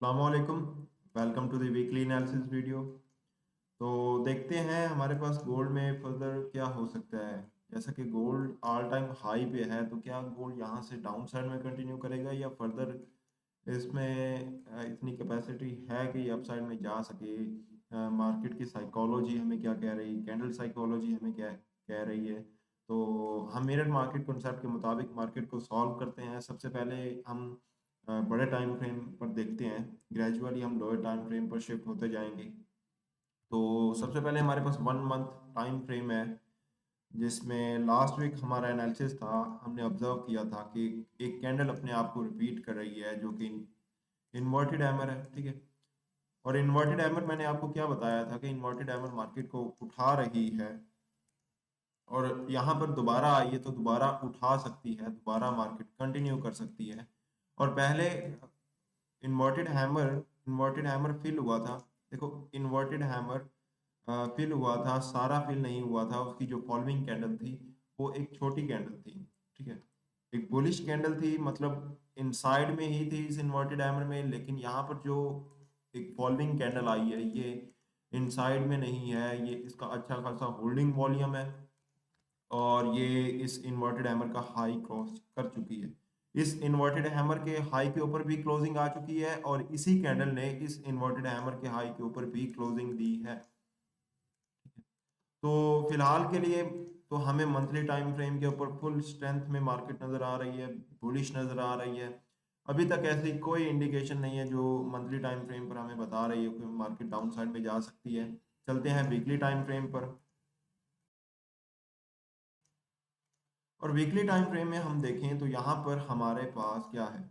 अस्सलामुअलैकुम। Welcome to the weekly analysis video. तो देखते हैं हमारे पास गोल्ड में फर्दर क्या हो सकता है। जैसा कि गोल्ड ऑल टाइम हाई पे है, तो क्या गोल्ड यहाँ से डाउन साइड में कंटिन्यू करेगा या फर्दर इसमें इतनी कैपेसिटी है कि ये अपसाइड में जा सके। मार्केट की साइकोलॉजी हमें क्या कह रही है, कैंडल साइकोलॉजी हमें क्या कह रही है। तो हम मिरर मार्केट कॉन्सेप्ट के मुताबिक मार्केट को सॉल्व करते हैं। सबसे पहले हम बड़े टाइम फ्रेम पर देखते हैं, ग्रेजुअली हम लोअर टाइम फ्रेम पर शिफ्ट होते जाएंगे। तो सबसे पहले हमारे पास 1 मंथ टाइम फ्रेम है, जिसमें लास्ट वीक हमारा एनालिसिस था। हमने ऑब्जर्व किया था कि एक कैंडल अपने आप को रिपीट कर रही है, जो कि इन्वर्टेड हैमर है। ठीक है। और इन्वर्टेड हैमर मैंने आपको क्या बताया था कि इन्वर्टेड हैमर मार्केट को उठा रही है, और यहाँ पर दोबारा आई है तो दोबारा उठा सकती है, दोबारा मार्केट कंटिन्यू कर सकती है। और पहले इन्वर्टेड हैमर फिल हुआ था। देखो, इन्वर्टेड हैमर फिल हुआ था, सारा फिल नहीं हुआ था। उसकी जो फॉलोइंग कैंडल थी वो एक छोटी कैंडल थी। ठीक है। एक बुलिश कैंडल थी, मतलब इनसाइड में ही थी इस इन्वर्टेड हैमर में, लेकिन यहाँ पर जो एक फॉलोइंग कैंडल आई है ये इनसाइड में नहीं है। ये इसका अच्छा खासा होल्डिंग वॉल्यूम है, और ये इस इन्वर्टेड हैमर का हाई क्रॉस कर चुकी है। इस इन्वर्टेड हैमर के हाई के ऊपर भी क्लोजिंग आ चुकी है, और इसी कैंडल ने इस इन्वर्टेड हैमर के हाई के ऊपर भी क्लोजिंग दी है। तो फिलहाल के लिए तो हमें मंथली टाइम फ्रेम के ऊपर फुल स्ट्रेंथ में मार्केट नजर आ रही है, बुलिश नजर आ रही है। अभी तक ऐसी कोई इंडिकेशन नहीं है जो मंथली टाइम फ्रेम पर हमें बता रही है कि मार्केट डाउन साइड में जा सकती है। चलते हैं वीकली टाइम फ्रेम पर। और वीकली टाइम फ्रेम में हम देखें तो यहाँ पर हमारे पास क्या है,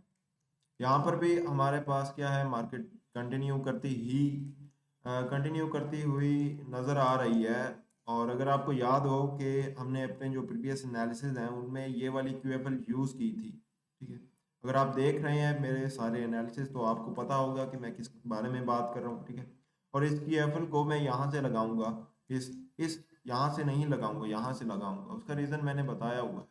यहाँ पर भी हमारे पास क्या है, मार्केट कंटिन्यू करती हुई नज़र आ रही है। और अगर आपको याद हो कि हमने अपने जो प्रीवियस एनालिसिस हैं उनमें ये वाली क्यूएफएल यूज़ की थी। ठीक है। अगर आप देख रहे हैं मेरे सारे एनालिसिस तो आपको पता होगा कि मैं किस बारे में बात कर रहा हूँ। ठीक है। और इस क्यूएफएल को मैं यहाँ से लगाऊंगा, इस यहाँ से नहीं लगाऊंगा, यहाँ से लगाऊंगा। उसका रीज़न मैंने बताया हुआ है।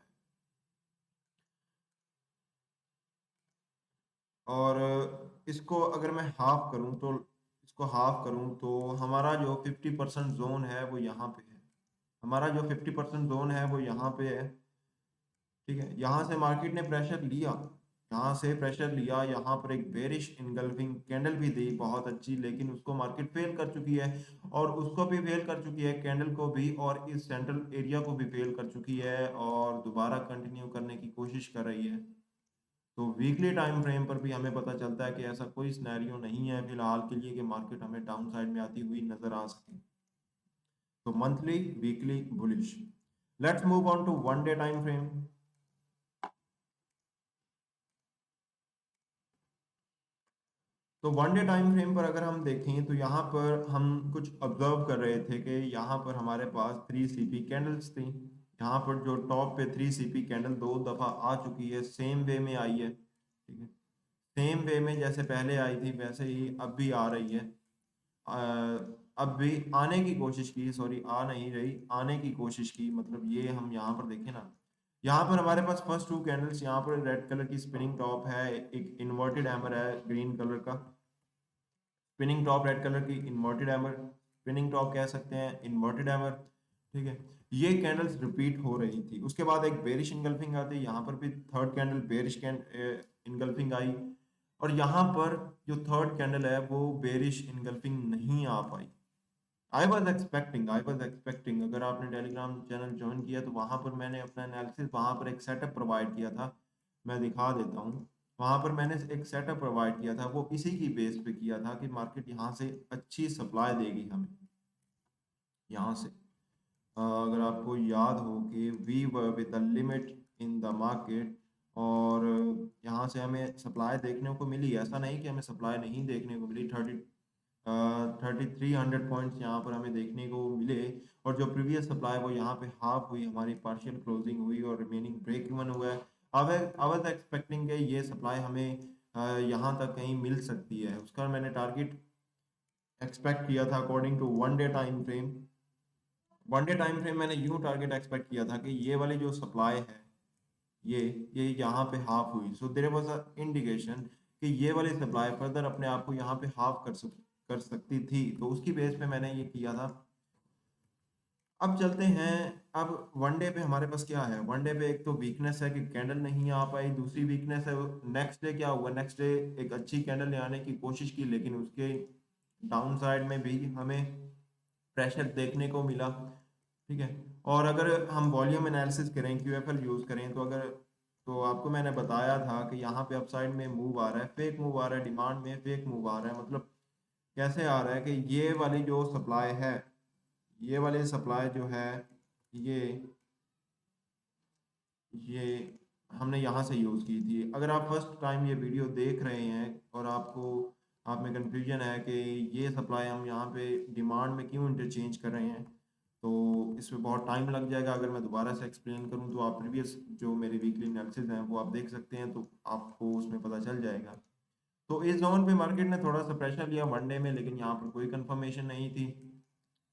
और इसको अगर मैं हाफ करूं तो हमारा जो 50% जोन है वो यहाँ पे है। हमारा जो 50% जोन है वो यहाँ पे है। ठीक है। यहाँ से मार्केट ने प्रेशर लिया, यहाँ पर एक बेरिश इनगल्फिंग कैंडल भी दी बहुत अच्छी, लेकिन उसको मार्केट फेल कर चुकी है। और उसको भी फेल कर चुकी है, कैंडल को भी, और इस सेंट्रल एरिया को भी फेल कर चुकी है, और दोबारा कंटिन्यू करने की कोशिश कर रही है। तो वीकली टाइम फ्रेम पर भी हमें पता चलता है कि ऐसा कोई सिनेरियो नहीं है फिलहाल के लिए कि मार्केट हमें डाउन साइड में आती हुई नजर आ सके। तो monthly, weekly, bullish. Let's move on to one day time frame. तो वन डे टाइम फ्रेम पर अगर हम देखें तो यहाँ पर हम कुछ ऑब्जर्व कर रहे थे कि यहाँ पर हमारे पास 3 CP कैंडल्स थी। यहाँ पर जो टॉप पे 3 CP कैंडल 2 दफा आ चुकी है, सेम वे में आई है। ठीक है। सेम वे में जैसे पहले आई थी वैसे ही अब भी आ रही है। अ, अब भी आने की कोशिश की, सॉरी, आ नहीं रही, आने की कोशिश की। मतलब ये हम यहाँ पर देखें ना, यहाँ पर हमारे पास फर्स्ट 2 कैंडल्स, यहाँ पर रेड कलर की स्पिनिंग टॉप है, एक इन्वर्टेड हैमर है ग्रीन कलर का। स्पिनिंग टॉप रेड कलर की, इन्वर्टेड हैमर, स्पिनिंग टॉप कह सकते हैं, इन्वर्टेड हैमर। ठीक है। ये कैंडल्स रिपीट हो रही थी। उसके बाद एक बेरिश इनगल्फिंग आती, यहाँ पर भी थर्ड कैंडल बेरिश इनगल्फिंग आई। और यहाँ पर जो थर्ड कैंडल है वो बेरिश इनगल्फिंग नहीं आ पाई। आई वॉज एक्सपेक्टिंग, अगर आपने टेलीग्राम चैनल ज्वाइन किया तो वहां पर मैंने अपना एनालिसिस, वहां पर एक सेटअप प्रोवाइड किया था। मैं दिखा देता हूँ। वहां पर मैंने एक सेटअप प्रोवाइड किया था, वो इसी की बेस पे किया था कि मार्केट यहाँ से अच्छी सप्लाई देगी हमें, यहाँ से। अगर आपको याद हो कि we were with the limit in the market, और यहाँ से हमें सप्लाई देखने को मिली। ऐसा नहीं कि हमें सप्लाई नहीं देखने को मिली। 3300 पॉइंट्स यहाँ पर हमें देखने को मिले। और जो प्रीवियस सप्लाई वो यहाँ पे हाफ हुई, हमारी पार्शियल क्लोजिंग हुई और रिमेनिंग ब्रेक इवन हुआ है। अब आई वाज एक्सपेक्टिंग कि ये सप्लाई हमें यहाँ तक कहीं मिल सकती है, उसका मैंने टारगेट एक्सपेक्ट किया था according to one day time frame. One day time frame मैंने यूं टारगेट एक्सपेक्ट किया था कि ये वाली जो सप्लाई है, ये ये यहाँ पे हाफ हुई, so there was a indication कि ये वाली सप्लाई फर्दर अपने आप को यहाँ पे हाफ कर सकती थी, तो उसकी बेस पे मैंने ये किया था। अब चलते हैं, अब वनडे पे हमारे पास क्या है। वनडे पे एक तो वीकनेस है कि कैंडल नहीं आ पाई, दूसरी वीकनेस है नेक्स्ट डे क्या हुआ, नेक्स्ट डे एक अच्छी कैंडल ले आने की कोशिश की, लेकिन उसके डाउन साइड में भी हमें प्रेशर देखने को मिला। ठीक है, और अगर हम वॉल्यूम एनालिसिस करें, क्यूएफएल यूज़ करें, तो अगर तो आपको मैंने बताया था कि यहाँ पे अपसाइड में मूव आ रहा है, फेक मूव आ रहा है, डिमांड में फेक मूव आ रहा है। मतलब कैसे आ रहा है कि ये वाली जो सप्लाई है, ये वाली सप्लाई जो है, ये ये हमने यहाँ से यूज़ की थी। अगर आप फर्स्ट टाइम ये वीडियो देख रहे हैं और आपको आप में कंफ्यूजन है कि ये सप्लाई हम यहाँ पे डिमांड में क्यों इंटरचेंज कर रहे हैं, तो इसमें बहुत टाइम लग जाएगा। अगर मैं दोबारा से एक्सप्लेन करूँ तो आप प्रीवियस जो मेरे वीकली एनालिसिस हैं वो आप देख सकते हैं, तो आपको उसमें पता चल जाएगा। तो इस जोन पे मार्केट ने थोड़ा सा प्रेशर लिया वनडे में, लेकिन यहाँ पर कोई कंफर्मेशन नहीं थी।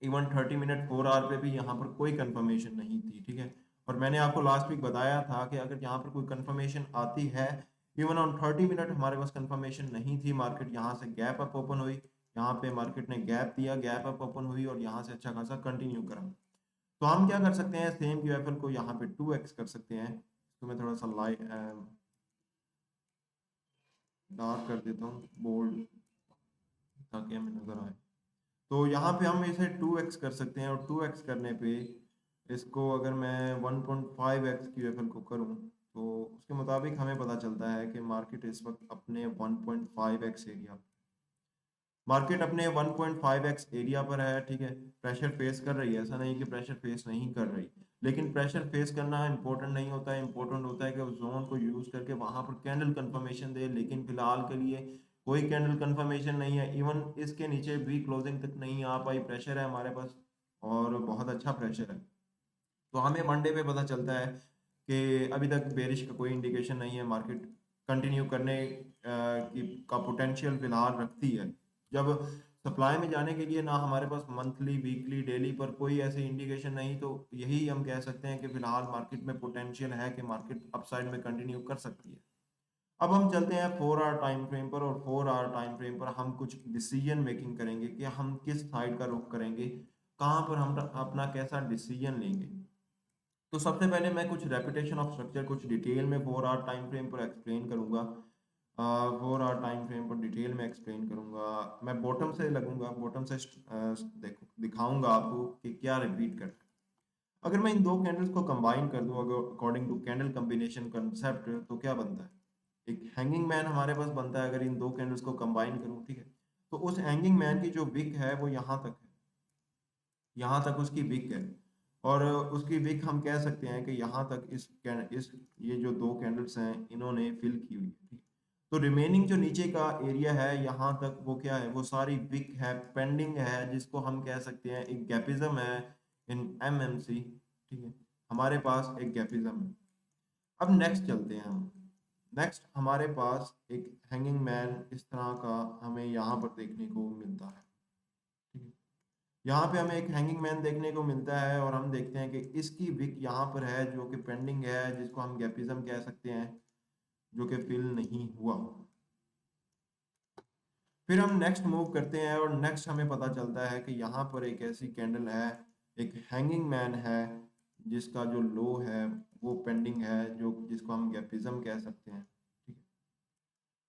इवन 30 मिनट 4 आवर पे भी यहाँ पर कोई कंफर्मेशन नहीं थी। ठीक है, और मैंने आपको लास्ट वीक बताया था कि अगर यहाँ पर कोई कंफर्मेशन आती है, इवन ऑन 30 मिनट हमारे पास कंफर्मेशन नहीं थी। मार्केट यहाँ से गैप अप ओपन हुई, यहाँ पे मार्केट ने गैप दिया, गैप अप ओपन हुई और यहाँ से अच्छा खासा कंटिन्यू करा। तो हम क्या कर सकते हैं, सेम क्यूएफएल को यहाँ पे 2x कर सकते हैं। तो मैं थोड़ा सा लाइट डार्क कर देता हूँ, बोल्ड, ताकि हमें नजर आए। तो यहाँ पे हम इसे 2x कर सकते हैं, और 2x करने पे इसको अगर मैं 1.5x QFL को करूँ, तो उसके मुताबिक हमें पता चलता है कि मार्केट इस वक्त अपने 1.5x एरिया, मार्केट अपने 1.5x एरिया पर है। ठीक है, प्रेशर फेस कर रही है, ऐसा नहीं कि प्रेशर फेस नहीं कर रही, लेकिन प्रेशर फेस करना इंपॉर्टेंट नहीं होता है। इंपॉर्टेंट होता है कि उस जोन को यूज करके वहां पर कैंडल कंफर्मेशन दे, लेकिन फिलहाल के लिए कोई कैंडल कंफर्मेशन नहीं है। इवन इसके नीचे भी क्लोजिंग तक नहीं आ पाई। प्रेशर है हमारे पास, और बहुत अच्छा प्रेशर है। तो हमें मंडे पे पता चलता है कि अभी तक बेरिश का कोई इंडिकेशन नहीं है, मार्केट कंटिन्यू करने का पोटेंशियल फिलहाल रखती है। जब सप्लाई में जाने के लिए ना हमारे पास मंथली, वीकली, डेली पर कोई ऐसी इंडिकेशन नहीं, तो यही हम कह सकते हैं कि फिलहाल मार्केट में पोटेंशियल है कि मार्केट अपसाइड में कंटिन्यू कर सकती है। अब हम चलते हैं 4 आवर टाइम फ्रेम पर, और 4 आवर टाइम फ्रेम पर हम कुछ डिसीजन मेकिंग करेंगे कि हम किस साइड का रुख करेंगे, कहाँ पर हम अपना कैसा डिसीजन लेंगे। तो सबसे पहले मैं कुछ रेपिटेशन ऑफ स्ट्रक्चर कुछ डिटेल में 4 आवर टाइम फ्रेम पर एक्सप्लेन करूंगा। 4 आवर टाइम फ्रेम पर डिटेल में एक्सप्लेन करूंगा। मैं बॉटम से लगूंगा, बॉटम से देखो दिखाऊंगा आपको कि क्या रिपीट करता है। अगर मैं इन दो कैंडल्स को कंबाइन कर दूं, अगर according to candle combination concept, तो क्या बनता है, एक हैंगिंग मैन हमारे पास बनता है। अगर इन दो कैंडल्स को कंबाइन करूं, ठीक है, तो उस हैंगिंग मैन की जो विक है वो यहाँ तक है, यहाँ तक उसकी विक है। और उसकी विक हम कह सकते हैं कि यहाँ तक इस ये जो दो कैंडल्स हैं इन्होंने फिल की हुई है। ठीक है? तो रिमेनिंग जो नीचे का एरिया है यहाँ तक, वो क्या है, वो सारी विक है, पेंडिंग है, जिसको हम कह सकते हैं एक गैपिज्म है इन एमएमसी। ठीक है, हमारे पास एक गैपिज्म है। अब नेक्स्ट चलते हैं हम। नेक्स्ट हमारे पास एक हैंगिंग मैन इस तरह का हमें यहाँ पर देखने को मिलता है। ठीक है, यहाँ पे हमें एक हैंगिंग मैन देखने को मिलता है, और हम देखते हैं कि इसकी विक यहाँ पर है जो कि पेंडिंग है, जिसको हम गैपिज्म कह सकते हैं, जो कि फिल नहीं हुआ। फिर हम नेक्स्ट मूव करते हैं, और नेक्स्ट हमें पता चलता है कि यहाँ पर एक ऐसी कैंडल है, एक हैंगिंग मैन है, जिसका जो लो है वो पेंडिंग है, जो जिसको हम गैपिज्म कह सकते हैं। ठीक है,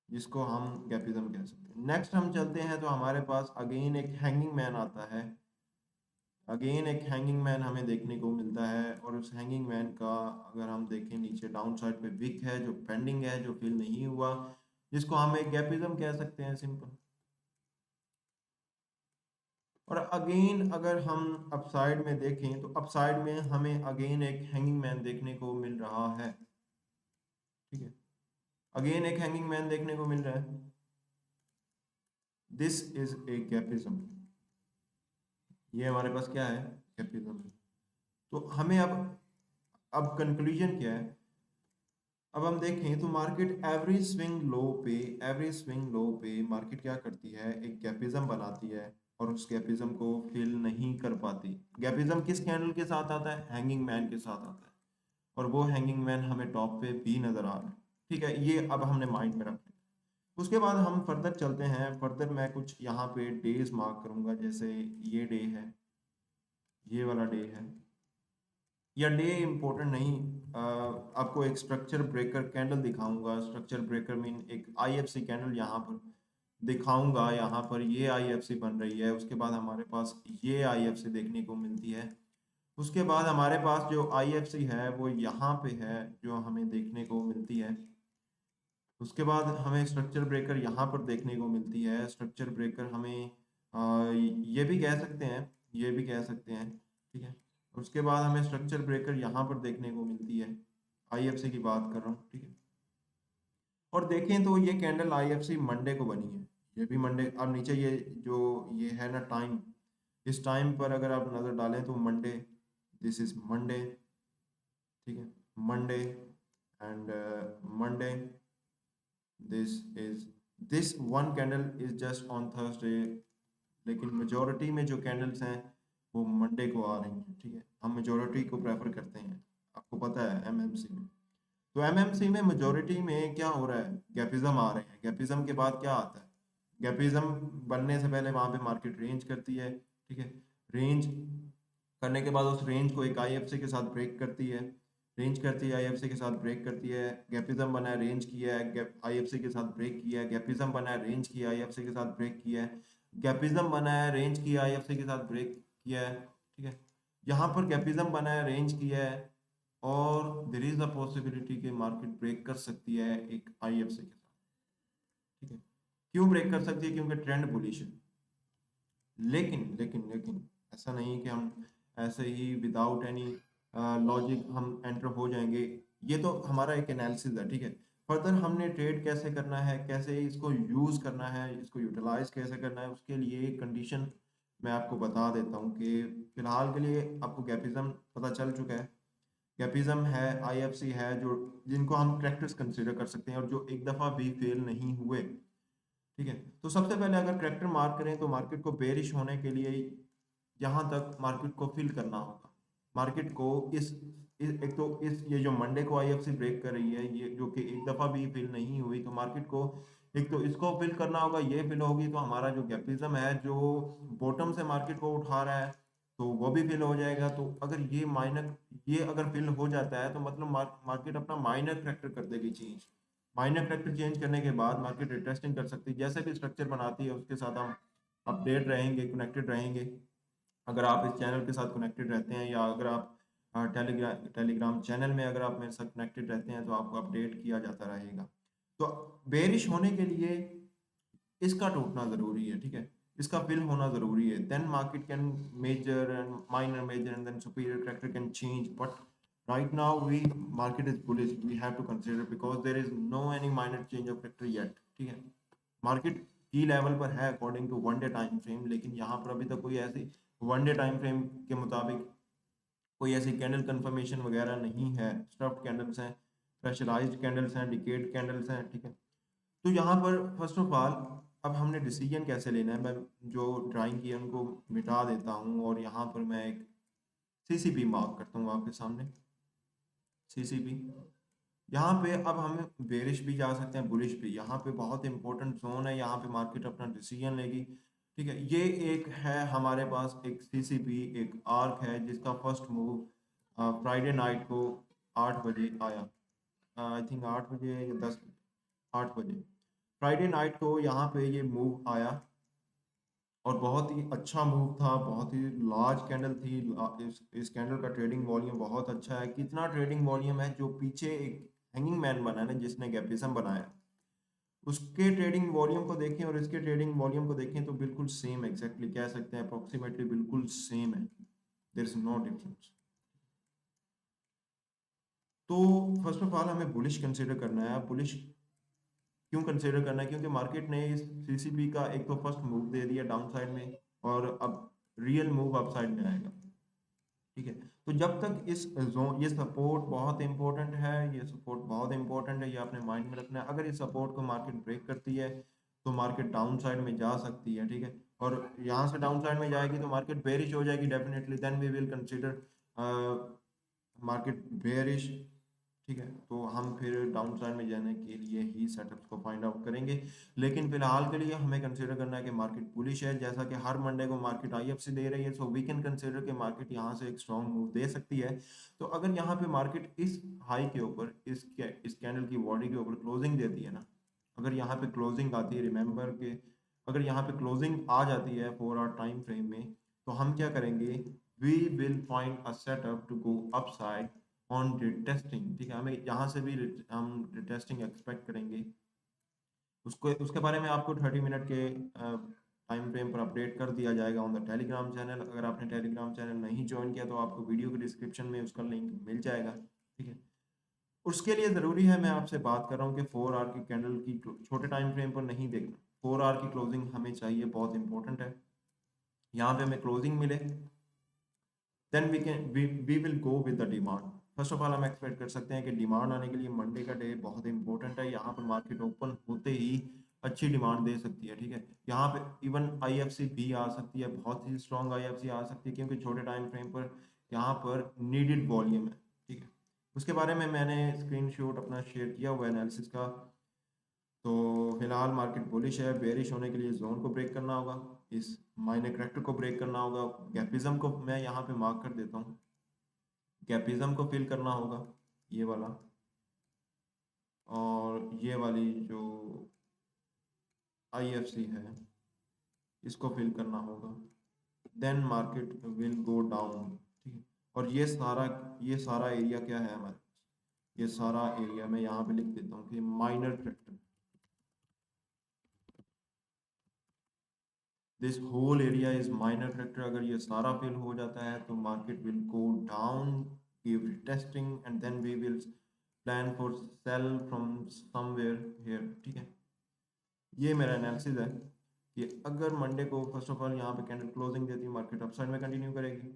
जिसको हम गैपिज्म कह सकते हैं। नेक्स्ट हम चलते हैं, तो हमारे पास अगेन एक हैंगिंग मैन आता है। अगेन एक हैंगिंग मैन हमें देखने को मिलता है, और उस हैंगिंग मैन का अगर हम देखें, नीचे डाउन साइड पे विक है जो पेंडिंग है, जो फिल नहीं हुआ, जिसको हम एक गैपिज्म कह सकते हैं, सिंपल। और अगेन अगर हम अपसाइड में देखें, तो अपसाइड में हमें अगेन एक हैंगिंग मैन देखने को मिल रहा है। ठीक है, अगेन एक हैंगिंग मैन देखने को मिल रहा है। This is a gapism. ये हमारे पास क्या है, गैपिज्म है। तो हमें अब कंक्लूजन क्या है, अब हम देखें तो मार्केट एवरी स्विंग लो पे मार्केट क्या करती है, एक गैपिज्म बनाती है, और उस गैपिज्म को फिल नहीं कर पाती। गैपिज्म किस कैंडल के साथ आता है, हैंगिंग मैन के साथ आता है, और वो हैंगिंग मैन हमें टॉप पे भी नजर आ रहा है। ठीक है, ये अब हमने माइंड में रख लिया। उसके बाद हम फर्दर चलते हैं। फर्दर मैं कुछ यहाँ पे डेज मार्क करूंगा, जैसे ये डे है, ये वाला डे है। या डे इम्पोर्टेंट नहीं, आपको एक स्ट्रक्चर ब्रेकर कैंडल दिखाऊंगा। स्ट्रक्चर ब्रेकर मीन एक आईएफसी कैंडल यहाँ पर दिखाऊंगा। यहाँ पर ये आईएफसी बन रही है, उसके बाद हमारे पास ये आईएफसी देखने को मिलती है। उसके बाद हमारे पास जो आईएफसी है वो यहाँ पे है, जो हमें देखने को मिलती है। उसके बाद हमें स्ट्रक्चर ब्रेकर यहाँ पर देखने को मिलती है। स्ट्रक्चर ब्रेकर हमें ये भी कह सकते हैं, ये भी कह सकते हैं, ठीक है। उसके बाद हमें स्ट्रक्चर ब्रेकर यहाँ पर देखने को मिलती है, आईएफसी की बात कर रहा हूँ, ठीक है। और देखें तो ये कैंडल आईएफसी मंडे को बनी है, ये भी मंडे। अब नीचे ये जो ये है ना टाइम, इस टाइम पर अगर आप नज़र डालें तो मंडे, दिस इज मंडे, ठीक है, Monday and Monday, this is this one candle is just on Thursday, लेकिन मेजोरिटी में जो कैंडल्स हैं वो मंडे को आ रही हैं, ठीक है। हम मेजोरिटी को प्रेफर करते हैं, आपको पता है एमएमसी में। तो एमएमसी में मेजोरिटी में क्या हो रहा है, गैपिज्म आ रहे हैं। गैपिज्म के बाद क्या आता है, गैपिज्म बनने से पहले वहां पे मार्केट रेंज करती है, ठीक है। रेंज करने के बाद उस रेंज को एक आईएफसी के साथ ब्रेक करती है, रेंज करती है, आईएफसी के साथ ब्रेक करती है। गैपिज्म बना है, रेंज किया है, आईएफसी के साथ ब्रेक किया है। गैपिज्म बना है, रेंज किया, आईएफसी के साथ ब्रेक किया है। गैपिज्म बना है, रेंज किया, आईएफसी के साथ ब्रेक किया है, ठीक है। यहाँ पर गैपिज्म बना है, रेंज किया है, और देर इज द पॉसिबिलिटी कि मार्केट ब्रेक कर सकती है एक आईएफसी के साथ, ठीक है। क्यों ब्रेक कर सकती है, क्योंकि ट्रेंड बुलिश है। लेकिन लेकिन लेकिन ऐसा नहीं कि हम ऐसे ही विदाउट एनी लॉजिक हम एंटर हो जाएंगे। ये तो हमारा एक एनालिसिस है, ठीक है। फर्दर हमने ट्रेड कैसे करना है, कैसे इसको यूज़ करना है, इसको यूटिलाइज कैसे करना है, उसके लिए कंडीशन मैं आपको बता देता हूँ कि फिलहाल के लिए आपको गैपिज्म पता चल चुका है। गैपिज्म है, आईएफसी है, जो जिनको हम करेक्टर्स कंसीडर कर सकते हैं और जो एक दफ़ा भी फेल नहीं हुए, ठीक है। तो सबसे पहले अगर करेक्टर मार्क करें तो मार्केट को बेरिश होने के लिए यहाँ तक मार्केट को फिल करना होगा। मार्केट को एक तो इस ये जो मंडे को आईएफसी ब्रेक कर रही है, ये जो कि एक दफ़ा भी फिल नहीं हुई, तो मार्केट को एक तो इसको फिल करना होगा। ये फिल होगी तो हमारा जो गैपिज्म है, जो बॉटम से मार्केट को उठा रहा है, तो वो भी फिल हो जाएगा। तो अगर ये अगर फिल हो जाता है तो मतलब मार्केट अपना माइनर करेक्टर कर देगी चेंज। माइनर करेक्टर चेंज करने के बाद मार्केट रिटेस्टिंग कर सकती है। जैसे भी स्ट्रक्चर बनाती है उसके साथ हम अपडेट रहेंगे, कनेक्टेड रहेंगे। अगर आप इस चैनल के साथ कनेक्टेड रहते हैं, या अगर आप टेलीग्राम चैनल में अगर आप मेरे साथ कनेक्टेड रहते हैं, तो आपको अपडेट किया जाता रहेगा। तो बेरिश होने के लिए इसका टूटना ज़रूरी है, ठीक है। इसका फिल होना ज़रूरी है, then market can major and minor major and then superior character can change. But right now we market is bullish, we have to consider because there is no any minor change of character yet, ठीक है। Market की level पर है according to one day time frame, लेकिन यहाँ पर अभी तक कोई ऐसी वन डे टाइम फ्रेम के मुताबिक कोई ऐसी कैंडल कंफर्मेशन वगैरह नहीं है। स्टफ्ड कैंडल्स हैं, प्रेशराइज्ड कैंडल्स हैं, डिकेड कैंडल्स हैं, ठीक है। तो यहाँ पर फर्स्ट ऑफ ऑल अब हमने डिसीजन कैसे लेना है। मैं जो ड्राइंग की है उनको मिटा देता हूँ, और यहाँ पर मैं एक सीसीपी मार्क करता हूँ आपके सामने, सीसीपी। यहाँ पे अब हम बेरिश भी जा सकते हैं, बुलिश भी। यहाँ पे बहुत इंपॉर्टेंट जोन है, यहाँ पे मार्केट अपना डिसीजन लेगी, ठीक है। ये एक है हमारे पास एक सीसीपी, एक आर्क है जिसका फर्स्ट मूव फ्राइडे नाइट को 8 बजे आया। आई थिंक 8 बजे या 10 बजे, 8 बजे फ्राइडे नाइट को यहाँ पे ये मूव आया, और बहुत ही अच्छा मूव था, बहुत ही लार्ज कैंडल थी। इस कैंडल का ट्रेडिंग वॉल्यूम बहुत अच्छा है। कितना ट्रेडिंग वॉल्यूम है, जो पीछे एक हैंगिंग मैन बना है ना, जिसने गैपिज्म बनाया, उसके ट्रेडिंग वॉल्यूम को देखें और इसके ट्रेडिंग वॉल्यूम को देखें तो बिल्कुल सेम, एग्जैक्टली कह सकते हैं, अप्रोक्सीमेटली बिल्कुल सेम है, देयर इज नो डिफरेंस। तो फर्स्ट ऑफ ऑल हमें बुलिश कंसीडर करना है। बुलिश क्यों कंसीडर करना है, क्योंकि मार्केट ने इस सीसीबी का एक तो फर्स्ट मूव दे दिया डाउन साइड में, और अब रियल मूव अप साइड में आएगा, ठीक है। तो जब तक इस जोन, ये सपोर्ट बहुत इंपॉर्टेंट है, ये सपोर्ट बहुत इंपॉर्टेंट है, ये आपने माइंड में रखना है। अगर इस सपोर्ट को मार्केट ब्रेक करती है तो मार्केट डाउन साइड में जा सकती है, ठीक है। और यहाँ से डाउन साइड में जाएगी तो मार्केट बेरिश हो जाएगी definitely, then we will consider market bearish, ठीक है, तो हम फिर डाउन साइड में जाने के लिए ही सेटअप्स को फाइंड आउट करेंगे। लेकिन फिलहाल के लिए हमें कंसिडर करना है कि मार्केट बुलिश है, जैसा कि हर मंडे को मार्केट आईएफसी दे रही है, सो वी कैन कंसिडर कि मार्केट यहाँ से एक स्ट्रॉन्ग मूव दे सकती है। तो अगर यहाँ पे मार्केट इस हाई के ऊपर, इस कैंडल की बॉडी के ऊपर क्लोजिंग देती है ना, अगर यहाँ पे क्लोजिंग आती है, रिमेंबर के अगर यहाँ पे क्लोजिंग आ जाती है 4 आवर टाइम फ्रेम में, तो हम क्या करेंगे, we will find a setup to go upside on retesting. ठीक है, हमें यहाँ से भी हम रिटेस्टिंग एक्सपेक्ट करेंगे। उसको उसके बारे में आपको 30 मिनट के टाइम फ्रेम पर अपडेट कर दिया जाएगा ऑन द टेलीग्राम चैनल। अगर आपने टेलीग्राम चैनल नहीं ज्वाइन किया तो आपको वीडियो के डिस्क्रिप्शन में उसका लिंक मिल जाएगा। ठीक है, उसके लिए ज़रूरी है, मैं आपसे बात कर रहा हूँ कि 4 आवर की कैंडल की छोटे टाइम फ्रेम पर नहीं देखना, 4 आवर की क्लोजिंग हमें चाहिए, बहुत इंपॉर्टेंट है। यहाँ पे हमें क्लोजिंग मिले, then we will go with the demand. First of all हम एक्सपेक्ट कर सकते हैं कि डिमांड आने के लिए मंडे का डे बहुत इंपॉर्टेंट है। यहाँ पर मार्केट ओपन होते ही अच्छी डिमांड दे सकती है। ठीक है, यहाँ पे इवन आईएफसी भी आ सकती है, बहुत ही स्ट्रॉन्ग आईएफसी आ सकती है, क्योंकि छोटे टाइम फ्रेम पर यहाँ पर नीडेड वॉल्यूम है। ठीक है, उसके बारे में मैंने स्क्रीनशॉट अपना शेयर किया हुआ है एनालिसिस का। तो फिलहाल मार्केट बुलिश है, बेरिश होने के लिए जोन को ब्रेक करना होगा, इस माइनर करेक्टर को ब्रेक करना होगा, गैपिज्म को मैं यहाँ पे मार्क कर देता हूँ, गैपिज्म को फिल करना होगा, ये वाला, और ये वाली जो आईएफसी है इसको फिल करना होगा, then market will go down. ठीक है, और ये सारा एरिया क्या है हमारे, ये सारा एरिया मैं यहाँ पे लिख देता हूँ कि minor character, this whole area is minor character. अगर ये सारा फिल हो जाता है तो market will go down, give testing, and then we will plan for sell from somewhere here. ठीक है, ये मेरा एनालिसिस है कि अगर मंडे को फर्स्ट ऑफ ऑल यहाँ पे कैंडल क्लोजिंग देती है, मार्केट अपसाइड में कंटिन्यू करेगी,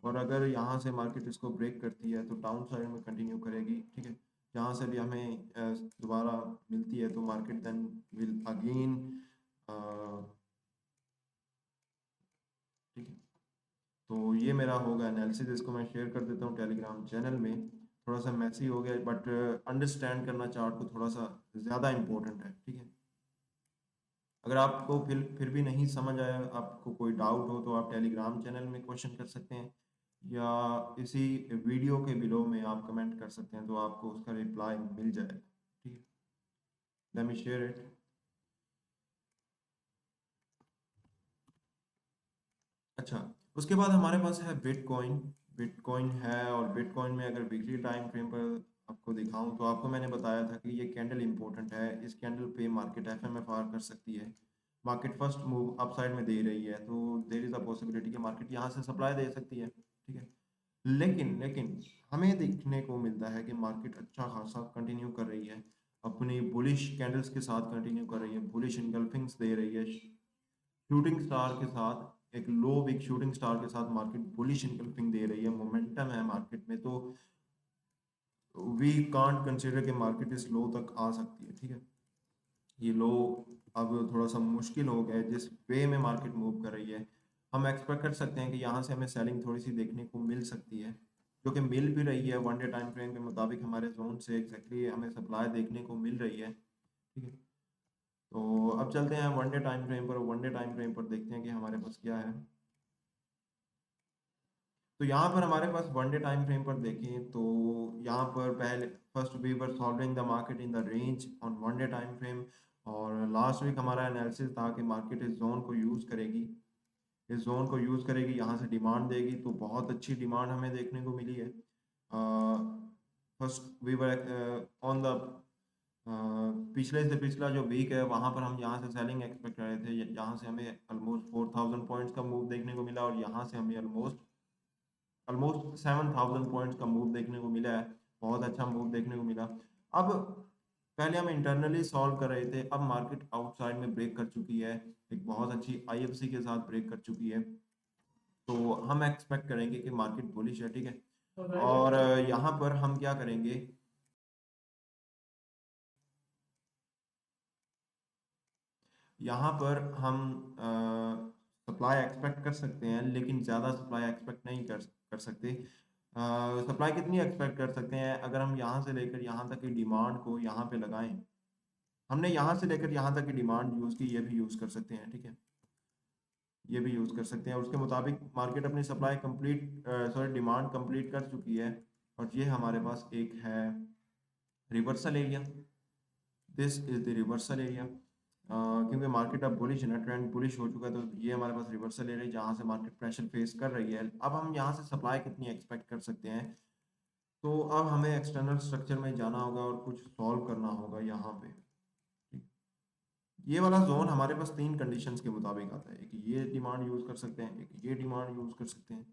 और अगर यहाँ से मार्केट इसको ब्रेक करती है तो डाउन साइड में कंटिन्यू करेगी। ठीक है, यहाँ से भी हमें दोबारा मिलती है तो मार्केट देन विल अगेन, ठीक है, तो ये मेरा होगा एनालिसिस। इसको मैं शेयर कर देता हूँ टेलीग्राम चैनल में। थोड़ा सा मैसी हो गया, बट अंडरस्टैंड करना चार्ट को थोड़ा सा ज़्यादा इम्पोर्टेंट है। ठीक है, अगर आपको फिर भी नहीं समझ आया, आपको कोई डाउट हो, तो आप टेलीग्राम चैनल में क्वेश्चन कर सकते हैं, या इसी वीडियो के बिलो में आप कमेंट कर सकते हैं, तो आपको उसका रिप्लाई मिल जाएगा। ठीक है, लेट मी शेयर इट। अच्छा, उसके बाद हमारे पास है बिटकॉइन। बिटकॉइन है, और बिटकॉइन में अगर वीकली टाइम फ्रेम पर आपको दिखाऊं तो आपको मैंने बताया था कि ये कैंडल इंपॉर्टेंट है, इस कैंडल पे मार्केट एफएमएफआर कर सकती है। मार्केट फर्स्ट मूव अपसाइड में दे रही है, तो देर इज़ अ पॉसिबिलिटी कि मार्केट यहाँ से सप्लाई दे सकती है। ठीक है, लेकिन लेकिन हमें देखने को मिलता है कि मार्केट अच्छा खासा कंटिन्यू कर रही है, अपनी बुलिश कैंडल्स के साथ कंटिन्यू कर रही है, बुलिश इनगल्फिंग्स दे रही है, शूटिंग स्टार के साथ, एक लो विक शूटिंग स्टार के साथ मार्केट बुलिश इनकल्फिंग दे रही है, मोमेंटम है मार्केट में। तो वी कांट कंसिडर कि मार्केट इस लो तक आ सकती है। ठीक है, ये लो अब थोड़ा सा मुश्किल हो गया है, जिस वे में मार्केट मूव कर रही है। हम एक्सपेक्ट कर सकते हैं कि यहाँ से हमें सेलिंग थोड़ी सी देखने को मिल सकती है, जो कि मिल भी रही है। वन डे टाइम फ्रेम के मुताबिक हमारे जोन से एग्जैक्टली हमें सप्लाई देखने को मिल रही है। ठीक है, तो अब चलते हैं वन डे टाइम फ्रेम पर। वन डे टाइम फ्रेम पर देखते हैं कि हमारे पास क्या है। तो यहाँ पर हमारे पास वन डे टाइम फ्रेम पर देखें तो यहाँ पर पहले first we were solving the market in the range on one day time frame, और लास्ट वीक हमारा एनालिसिस था कि मार्केट इस जोन को यूज़ करेगी, इस जोन को यूज़ करेगी, यहाँ से डिमांड देगी, तो बहुत अच्छी डिमांड हमें देखने को मिली है। First we were on the पिछले से पिछला जो वीक है वहाँ पर हम यहाँ से सेलिंग एक्सपेक्ट कर रहे थे, यहाँ से हमें ऑलमोस्ट 4000 पॉइंट्स का मूव देखने को मिला, और यहाँ से हमें ऑलमोस्ट 7000 पॉइंट्स का मूव देखने को मिला है, बहुत अच्छा मूव देखने को मिला। अब पहले हम इंटरनली सॉल्व कर रहे थे, अब मार्केट आउटसाइड में ब्रेक कर चुकी है, एक बहुत अच्छी आईएफसी के साथ ब्रेक कर चुकी है, तो हम एक्सपेक्ट करेंगे कि मार्केट बुलिश है। ठीक है, और यहाँ पर हम क्या करेंगे, यहाँ पर हम सप्लाई एक्सपेक्ट कर सकते हैं, लेकिन ज़्यादा सप्लाई एक्सपेक्ट नहीं कर सकते। सप्लाई कितनी एक्सपेक्ट कर सकते हैं अगर हम यहाँ से लेकर यहाँ तक की डिमांड को यहाँ पे लगाएं। हमने यहाँ से लेकर यहाँ तक की डिमांड यूज़ की, ये भी यूज़ कर सकते हैं, ठीक है, ये भी यूज़ कर सकते हैं। और उसके मुताबिक मार्केट अपनी supply complete sorry demand complete कर चुकी है। और ये हमारे पास एक है reversal area, this is the reversal area. क्योंकि मार्केट अब बुलिश है ना, ट्रेंड बुलिश हो चुका है, तो ये हमारे पास रिवर्सल एरिया जहाँ से मार्केट प्रेशर फेस कर रही है। अब हम यहाँ से सप्लाई कितनी एक्सपेक्ट कर सकते हैं, तो अब हमें एक्सटर्नल स्ट्रक्चर में जाना होगा और कुछ सॉल्व करना होगा यहाँ पे, ठीक। ये वाला जोन हमारे पास तीन कंडीशंस के मुताबिक आता है, एक ये डिमांड यूज़ कर सकते हैं, एक ये डिमांड यूज़ कर सकते हैं,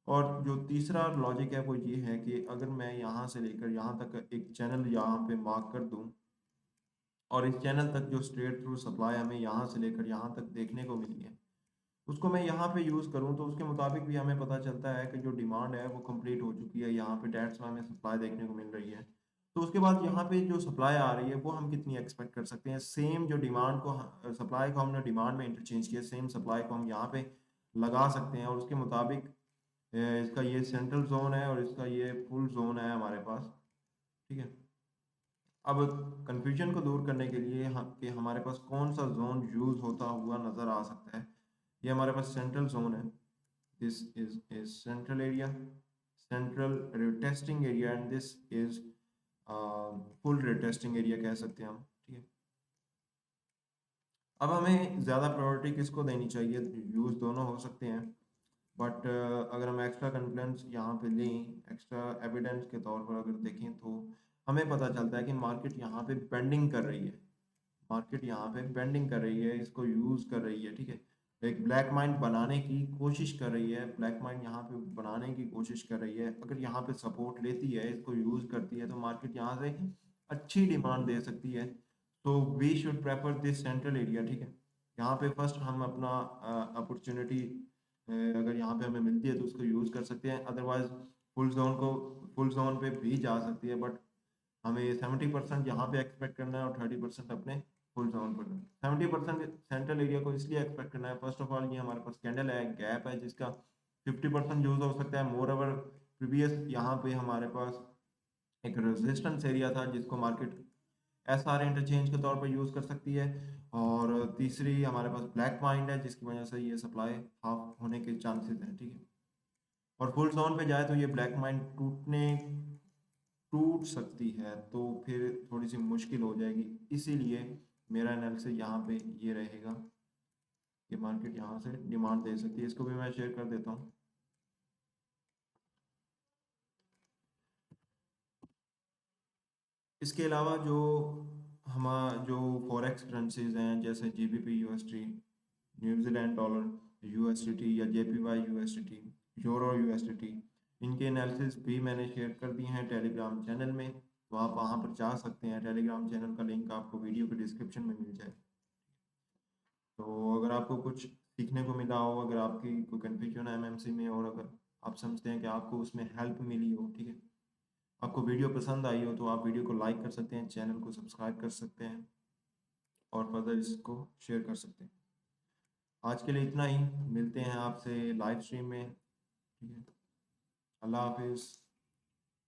और जो तीसरा लॉजिक है वो ये है कि अगर मैं यहाँ से लेकर यहाँ तक एक चैनल यहाँ पे मार्क कर दूँ, और इस चैनल तक जो स्ट्रेट थ्रू सप्लाई हमें यहाँ से लेकर यहाँ तक देखने को मिली है, उसको मैं यहाँ पे यूज़ करूँ, तो उसके मुताबिक भी हमें पता चलता है कि जो डिमांड है वो कंप्लीट हो चुकी है यहाँ पे, डेट्स में हमें सप्लाई देखने को मिल रही है। तो उसके बाद यहाँ पे जो सप्लाई आ रही है वो हम कितनी एक्सपेक्ट कर सकते हैं। सेम जो डिमांड को सप्लाई को हमने डिमांड में इंटरचेंज किया, सेम सप्लाई को हम यहाँ पे लगा सकते हैं, और उसके मुताबिक इसका ये सेंट्रल जोन है और इसका ये फुल जोन है हमारे पास, ठीक है। अब कंफ्यूजन को दूर करने के लिए कि हमारे पास कौन सा जोन यूज होता हुआ नजर आ सकता है, ये हमारे पास सेंट्रल जोन है, this is central area, central retesting area, and this is full retesting area कह सकते हैं हम, ठीक है। अब हमें ज़्यादा प्रायोरिटी किसको देनी चाहिए, यूज़ दोनों हो सकते हैं, बट अगर हम एक्स्ट्रा कॉन्फिडेंस यहाँ पे लें, एक्स्ट्रा एविडेंस के तौर पर अगर देखें, तो हमें पता चलता है कि मार्केट यहाँ पे बेंडिंग कर रही है, मार्केट यहाँ पे बेंडिंग कर रही है, इसको यूज़ कर रही है, ठीक है। एक ब्लैक माइंड बनाने की कोशिश कर रही है, ब्लैक माइंड यहाँ पे बनाने की कोशिश कर रही है। अगर यहाँ पे सपोर्ट लेती है, इसको यूज़ करती है, तो मार्केट यहाँ से अच्छी डिमांड दे सकती है। तो we should prefer this central area, ठीक है। यहाँ पे फर्स्ट हम अपना अपॉर्चुनिटी अगर यहाँ पे हमें मिलती है तो उसको यूज़ कर सकते हैं, अदरवाइज फुल जोन पे भी जा सकती है, बट हमें 70% यहाँ पे एक्सपेक्ट करना है और 30% अपने फुल जोन पर। 70% सेंट्रल एरिया को इसलिए एक्सपेक्ट करना है, फर्स्ट ऑफ ऑल ये हमारे पास कैंडल है, गैप है जिसका 50% यूज हो सकता है। मोर ओवर प्रीवियस यहाँ पे हमारे पास एक रेजिस्टेंस एरिया था जिसको मार्केट एसआर इंटरचेंज के तौर पर यूज कर सकती है। और तीसरी हमारे पास ब्लैक माइंड है जिसकी वजह से ये सप्लाई हाफ होने के चांसेस हैं, ठीक है। और फुल जोन पे जाए तो ये ब्लैक माइंड टूट सकती है, तो फिर थोड़ी सी मुश्किल हो जाएगी। इसीलिए मेरा एनालिसिस यहाँ पे ये रहेगा कि मार्केट यहाँ से डिमांड दे सकती है। इसको भी मैं शेयर कर देता हूँ। इसके अलावा जो फॉरेक्स करेंसीज हैं जैसे GBP USD, New Zealand dollar USDT, या जेपीवाई यूएसडीटी, यूरो यूएसडीटी, इनके एनालिसिस भी मैंने शेयर कर दिए हैं टेलीग्राम चैनल में, तो आप वहाँ पर जा सकते हैं। टेलीग्राम चैनल का लिंक आपको वीडियो के डिस्क्रिप्शन में मिल जाए। तो अगर आपको कुछ सीखने को मिला हो, अगर आपकी कोई कन्फ्यूजन है एमएमसी में, और अगर आप समझते हैं कि आपको उसमें हेल्प मिली हो, ठीक है, आपको वीडियो पसंद आई हो, तो आप वीडियो को लाइक कर सकते हैं, चैनल को सब्सक्राइब कर सकते हैं, और फर्दर इसको शेयर कर सकते हैं। आज के लिए इतना ही, मिलते हैं आपसे लाइव स्ट्रीम में, ठीक है। अल्लाह हाफिज़।